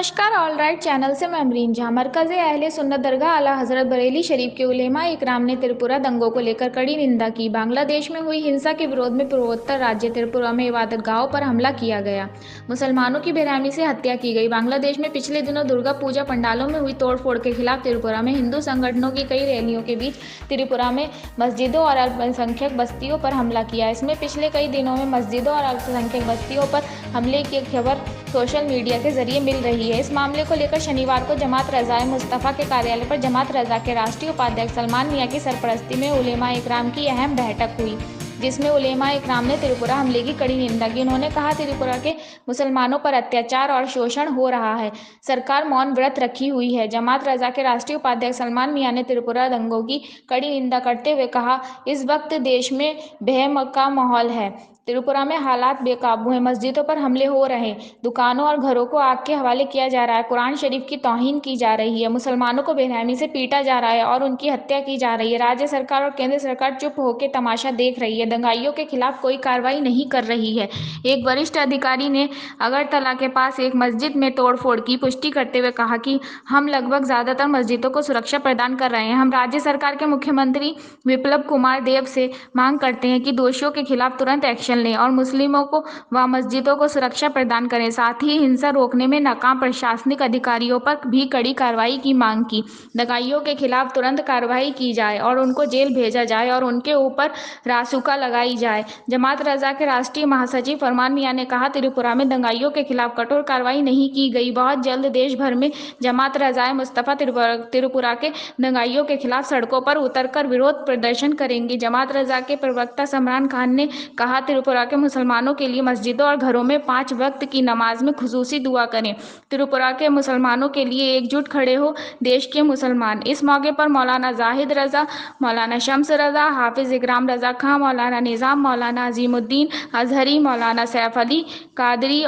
नमस्कार। All right channel से मैं अमरीन जहाँ मरकज़-ए-अहल सुन्नत दरगाह आला हजरत बरेली शरीफ के उलेमा इकराम ने त्रिपुरा दंगों को लेकर कड़ी निंदा की। बांग्लादेश में हुई हिंसा के विरोध में पूर्वोत्तर राज्य त्रिपुरा में इबादतगाहों पर हमला किया गया। मुसलमानों की बेरहमी से हत्या की गई। बांग्लादेश में पिछले दिनों दुर्गा पूजा पंडालों में हुई तोड़फोड़ के खिलाफ त्रिपुरा में हिंदू संगठनों की कई रैलियों के बीच त्रिपुरा में मस्जिदों और अल्पसंख्यक बस्तियों पर हमला किया। इसमें पिछले कई दिनों में मस्जिदों और अल्पसंख्यक बस्तियों पर हमले की खबर सोशल मीडिया के जरिए मिल रही है। इस मामले को लेकर शनिवार को जमात रज़ाए मुस्तफ़ा के कार्यालय पर जमात रज़ा के राष्ट्रीय उपाध्यक्ष सलमान मियां की सरपरस्ती में उलेमा इकराम की अहम बैठक हुई, जिसमें उलेमा इकराम ने त्रिपुरा हमले की कड़ी निंदा की। उन्होंने कहा, त्रिपुरा के मुसलमानों पर अत्याचार और शोषण हो रहा है, सरकार मौन व्रत रखी हुई है। जमात रज़ा के राष्ट्रीय उपाध्यक्ष सलमान मियां ने त्रिपुरा दंगों की कड़ी निंदा करते हुए कहा, इस वक्त देश में भय का माहौल है। त्रिपुरा में हालात बेकाबू हैं, मस्जिदों पर हमले हो रहे हैं, दुकानों और घरों को आग के हवाले किया जा रहा है, कुरान शरीफ की तौहीन की जा रही है, मुसलमानों को बेरहमी से पीटा जा रहा है और उनकी हत्या की जा रही है। राज्य सरकार और केंद्र सरकार चुप होकर तमाशा देख रही है, दंगाइयों के खिलाफ कोई कार्रवाई नहीं कर रही है। एक वरिष्ठ अधिकारी ने अगरतल के पास एक मस्जिद में तोड़फोड़ की पुष्टि करते हुए कहा कि हम लगभग ज्यादातर मस्जिदों को सुरक्षा प्रदान कर रहे हैं। हम राज्य सरकार के मुख्यमंत्री विप्लव कुमार देव से मांग करते हैं कि दोषियों के खिलाफ तुरंत एक्शन लें और मुस्लिमों को व मस्जिदों को सुरक्षा प्रदान करें। साथ ही हिंसा रोकने में नाकाम प्रशासनिक अधिकारियों पर भी कड़ी कार्रवाई की मांग की। दंगाइयों के खिलाफ तुरंत कार्रवाई की जाए और उनको जेल भेजा जाए और उनके ऊपर रासुका लगाई जाए। जमात रज़ा के राष्ट्रीय महासचिव फरमान मियां ने कहा, त्रिपुरा में दंगाइयों के खिलाफ कठोर कार्रवाई नहीं की गई। बहुत जल्द देश भर में जमात रज़ाए मुस्तफ़ा त्रिपुरा के दंगाइयों के खिलाफ सड़कों पर उतरकर विरोध प्रदर्शन करेंगे। जमात रज़ा के प्रवक्ता समरान खान ने कहा, त्रिपुरा के मुसलमानों के लिए मस्जिदों और घरों में 5 वक्त की नमाज में खुसूसी दुआ करें। त्रिपुरा के मुसलमानों के लिए एकजुट खड़े हो देश के मुसलमान। इस मौके पर मौलाना जाहिद रज़ा, मौलाना शम्स रज़ा, हाफिज इकराम रज़ा खां, मौलाना निज़ाम, मौलाना अजीमुद्दीन अजहरी, मौलाना सैफ अली कादरी,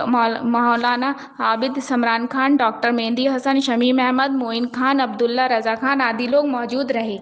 मौलाना आबिद समरान खान, डॉक्टर मेहंदी हसन, शमीम अहमद, मोइन खान, अब्दुल्ला रज़ा खान आदि लोग मौजूद रहे।